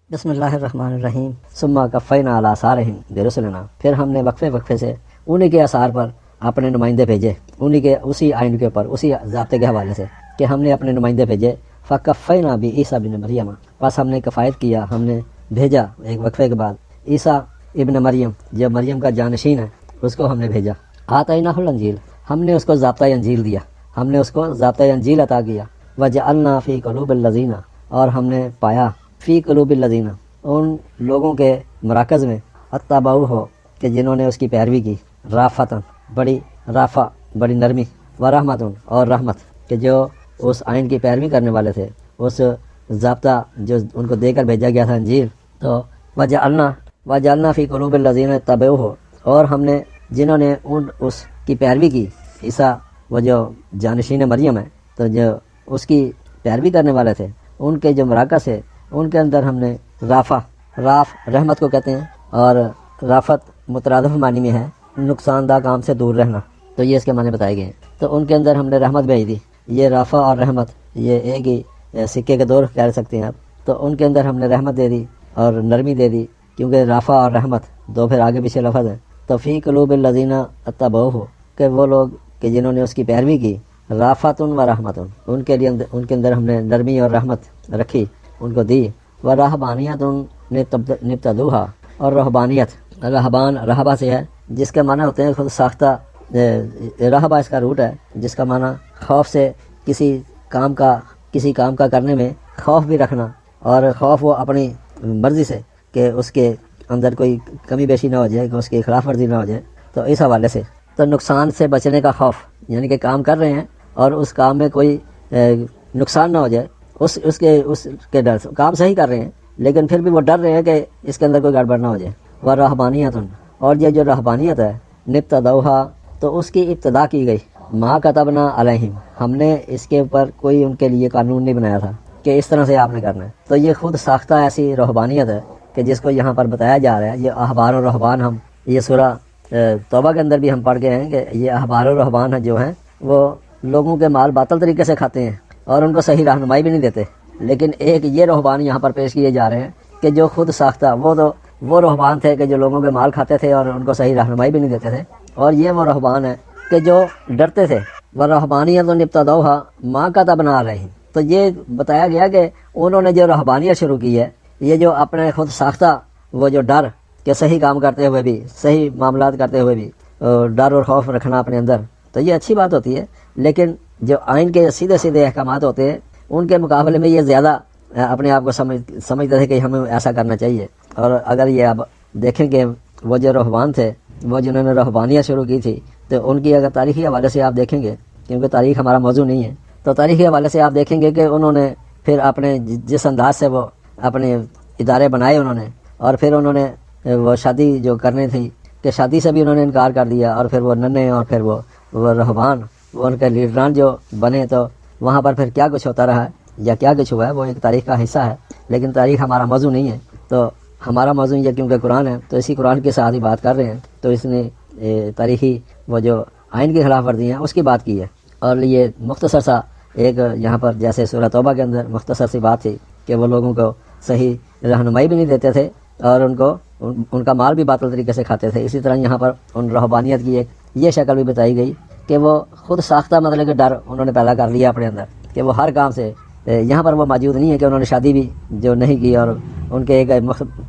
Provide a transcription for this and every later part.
بسم اللہ الرحمن الرحیم ثم کفینا علی آثارہم برسلنا، پھر ہم نے وقفے سے انہی کے آثار پر اپنے نمائندے بھیجے، انہی کے اسی آئین کے اوپر، اسی ضابطے کے حوالے سے کہ ہم نے اپنے نمائندے بھیجے۔ فکفینا بعیسیٰ بن مریم، بس ہم نے کفایت کیا، ہم نے بھیجا ایک وقفے کے بعد عیسیٰ ابن مریم، جو مریم کا جانشین ہے، اس کو ہم نے بھیجا۔ آتیناہ الانجیل، ہم نے اس کو ضابطۂ انجیل دیا، ہم نے اس کو ضابطۂ انجیل عطا کیا۔ وجعلنا فی قلوب الذین، اور ہم نے پایا فی قلوب الذین، ان لوگوں کے مراکز میں، اتبعوہ، کہ جنہوں نے اس کی پیروی کی، رافتن، بڑی رافع، بڑی نرمی، ورحمتن، اور رحمت، کہ جو اس آئین کی پیروی کرنے والے تھے، اس ضابطہ جو ان کو دے کر بھیجا گیا تھا انجیل۔ تو وجعلنا فی قلوب الذین اتبعوہ، اور ہم نے جنہوں نے اس کی پیروی کی، عیسیٰ وہ جو جانشین مریم ہے، تو جو اس کی پیروی کرنے والے تھے، ان کے جو مراکز ہے، ان کے اندر ہم نے راف رحمت کو کہتے ہیں، اور رافت مترادف معنی میں ہے نقصان دہ کام سے دور رہنا، تو یہ اس کے معنی بتائے گئے ہیں۔ تو ان کے اندر ہم نے رحمت بھیج دی۔ یہ رافع اور رحمت یہ ایک ہی سکے کے دو کہہ سکتے ہیں آپ۔ تو ان کے اندر ہم نے رحمت دے دی اور نرمی دے دی، کیونکہ رافع اور رحمت دو پھر آگے پیچھے لفظ ہیں۔ تو فی قلوب الذین اتبعوہ، کہ وہ لوگ کہ جنہوں نے اس کی پیروی کی، رافتن و رحمتن، ان کے لیے ان کے اندر ہم نے نرمی اور رحمت رکھی، ان کو دی۔ و رہبانیت نبتدوہا، اور رہبانیت، رہبان رہبہ سے ہے، جس کے معنی ہوتے ہیں خود ساختہ، رہبہ اس کا روٹ ہے، جس کا معنی خوف سے کسی کام کا کرنے میں خوف بھی رکھنا، اور خوف وہ اپنی مرضی سے کہ اس کے اندر کوئی کمی بیشی نہ ہو جائے، کہ اس کی خلاف ورزی نہ ہو جائے، تو اس حوالے سے۔ تو نقصان سے بچنے کا خوف، یعنی کہ کام کر رہے ہیں اور اس کام میں کوئی نقصان نہ ہو جائے، اس کے ڈر سے کام صحیح کر رہے ہیں، لیکن پھر بھی وہ ڈر رہے ہیں کہ اس کے اندر کوئی گڑبڑ نہ ہو جائے۔ وہ رہبانیت، اور یہ جو رہبانیت ہے، نبتدوہا، تو اس کی ابتدا کی گئی، ما کتبنا علیہم، ہم نے اس کے اوپر کوئی ان کے لیے قانون نہیں بنایا تھا کہ اس طرح سے آپ نے کرنا ہے۔ تو یہ خود ساختہ ایسی رہبانیت ہے کہ جس کو یہاں پر بتایا جا رہا ہے۔ یہ احبار و رہبان، ہم یہ سورہ توبہ کے اندر بھی ہم پڑھ گئے ہیں کہ یہ احبار و رہبان جو ہیں وہ لوگوں کے مال باطل طریقے سے کھاتے ہیں اور ان کو صحیح رہنمائی بھی نہیں دیتے، لیکن ایک یہ رہبان یہاں پر پیش کیے جا رہے ہیں کہ جو خود ساختہ، وہ رہبان تھے کہ جو لوگوں کے مال کھاتے تھے اور ان کو صحیح رہنمائی بھی نہیں دیتے تھے، اور یہ وہ رہبان ہیں کہ جو ڈرتے تھے۔ وَرَهْبَانِيَّةٌ ابْتَدَوْهَا مَا كَتَبْنَا عَلَيْهِمْ، تو یہ بتایا گیا کہ انہوں نے جو رہبانیت شروع کی ہے، یہ جو اپنے خود ساختہ وہ جو ڈر کہ صحیح کام کرتے ہوئے بھی، صحیح معاملات کرتے ہوئے بھی ڈر اور خوف رکھنا اپنے اندر، تو یہ اچھی بات ہوتی ہے، لیکن جو آئین کے سیدھے احکامات ہوتے ہیں، ان کے مقابلے میں یہ زیادہ اپنے آپ کو سمجھتے تھے کہ ہمیں ایسا کرنا چاہیے۔ اور اگر یہ آپ دیکھیں کہ وہ جو رہبان تھے، وہ جنہوں نے رہبانیت شروع کی تھی، تو ان کی اگر تاریخی حوالے سے آپ دیکھیں گے، کیونکہ تاریخ ہمارا موضوع نہیں ہے، تو تاریخی حوالے سے آپ دیکھیں گے کہ انہوں نے پھر اپنے جس انداز سے وہ اپنے ادارے بنائے انہوں نے، اور پھر انہوں نے وہ شادی جو کرنی تھی کہ شادی سے بھی انہوں نے انکار کر دیا، اور پھر وہ ننے اور پھر وہ رہبان، وہ ان کے لیڈران جو بنے، تو وہاں پر پھر کیا کچھ ہوتا رہا ہے یا کیا کچھ ہوا ہے، وہ ایک تاریخ کا حصہ ہے، لیکن تاریخ ہمارا موضوع نہیں ہے۔ تو ہمارا موضوع یہ کیونکہ قرآن ہے، تو اسی قرآن کے ساتھ ہی بات کر رہے ہیں، تو اس نے تاریخی وہ جو آئین کی خلاف ورزی ہیں اس کی بات کی ہے۔ اور یہ مختصر سا ایک یہاں پر جیسے سورہ توبہ کے اندر مختصر سی بات تھی کہ وہ لوگوں کو صحیح رہنمائی بھی نہیں دیتے تھے اور ان کا مال بھی باطل طریقے سے کھاتے تھے، اسی طرح یہاں پر ان رہبانیت کی ایک یہ شکل بھی بتائی گئی کہ وہ خود ساختہ مطلب کہ ڈر انہوں نے پیدا کر لیا اپنے اندر کہ وہ ہر کام سے، یہاں پر وہ موجود نہیں ہے کہ انہوں نے شادی بھی جو نہیں کی، اور ان کے ایک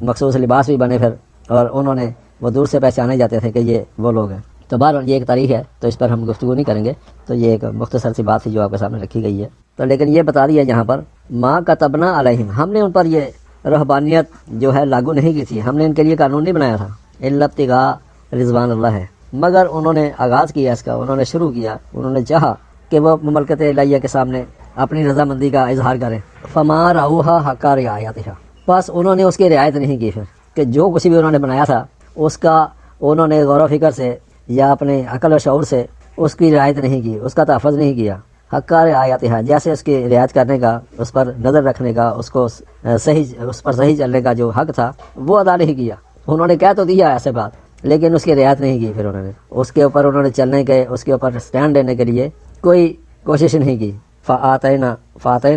مخصوص لباس بھی بنے پھر، اور انہوں نے وہ دور سے پہچانے جاتے تھے کہ یہ وہ لوگ ہیں۔ تو بہرحال یہ ایک تاریخ ہے، تو اس پر ہم گفتگو نہیں کریں گے، تو یہ ایک مختصر سی بات تھی جو آپ کے سامنے رکھی گئی ہے۔ تو لیکن یہ بتا دیا یہاں پر ما کتبنا علیہم، ہم نے ان پر یہ رہبانیت جو ہے لاگو نہیں کی تھی، ہم نے ان کے لیے قانون نہیں بنایا تھا، الا ابتغاء رضوان اللہ ہے، مگر انہوں نے آغاز کیا اس کا، انہوں نے شروع کیا، انہوں نے چاہا کہ وہ مملکت الہیہ کے سامنے اپنی رضامندی کا اظہار کریں۔ فما رعوها حق رعایتها، بس انہوں نے اس کی رعایت نہیں کی، پھر کہ جو کچھ بھی انہوں نے بنایا تھا اس کا انہوں نے غور و فکر سے یا اپنے عقل و شعور سے اس کی رعایت نہیں کی، اس کا تحفظ نہیں کیا۔ حق رعایتها، جیسے اس کی رعایت کرنے کا، اس پر نظر رکھنے کا، اس پر صحیح چلنے کا جو حق تھا وہ ادا نہیں کیا۔ انہوں نے کہہ تو دیا ایسے بات، لیکن اس کی رعایت نہیں کی، پھر انہوں نے اس کے اوپر انہوں نے چلنے کے، اس کے اوپر سٹینڈ لینے کے لیے کوئی کوشش نہیں کی۔ فآتینا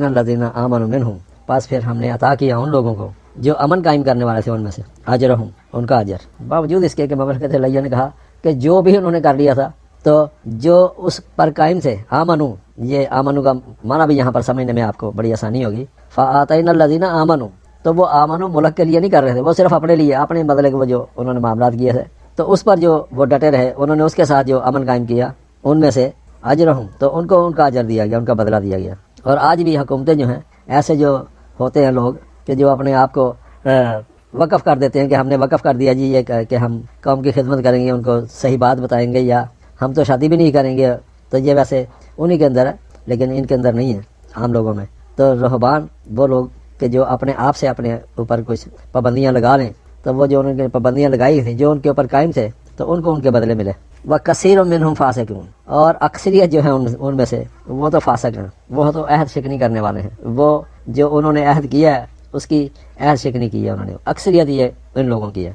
الذین آمنوا منہم، پس پھر ہم نے عطا کیا ان لوگوں کو جو امن قائم کرنے والے تھے ان میں سے اجرہم ان کا اجر، باوجود اس کے کہ مملکت علیہ نے کہا کہ جو بھی انہوں نے کر لیا تھا تو جو اس پر قائم تھے، آمنو، یہ آمنو کا معنی بھی یہاں پر سمجھنے میں آپ کو بڑی آسانی ہوگی، فآتینا الذین آمنو، تو وہ آمنو ملک کے لیے نہیں کر رہے تھے، وہ صرف اپنے لیے، اپنے بدلے کے وہ جو انہوں نے معاملات کیے تھے، تو اس پر جو وہ ڈٹے رہے، انہوں نے اس کے ساتھ جو امن قائم کیا، ان میں سے اجرہم، تو ان کو ان کا اجر دیا گیا، ان کا بدلہ دیا گیا۔ اور آج بھی حکومتیں جو ہیں، ایسے جو ہوتے ہیں لوگ کہ جو اپنے آپ کو وقف کر دیتے ہیں کہ ہم نے وقف کر دیا جی یہ کہ ہم قوم کی خدمت کریں گے، ان کو صحیح بات بتائیں گے، یا ہم تو شادی بھی نہیں کریں گے، تو یہ ویسے انہی کے اندر ہے لیکن ان کے اندر نہیں ہے، عام لوگوں میں۔ تو رہبان وہ لوگ کہ جو اپنے آپ سے اپنے اوپر کچھ پابندیاں لگا لیں، تو وہ جو انہوں نے پابندیاں لگائی تھیں، جو ان کے اوپر قائم تھے، تو ان کو ان کے بدلے ملے۔ وَكَثِيرٌ مِّنْهُمْ فَاسِقُونَ، اور اکثریت جو ہے ان میں سے وہ تو فاسق ہیں، وہ تو عہد شکنی کرنے والے ہیں، وہ جو انہوں نے عہد کیا ہے اس کی عہد شکنی کی ہے انہوں نے، اکثریت یہ ان لوگوں کی ہے۔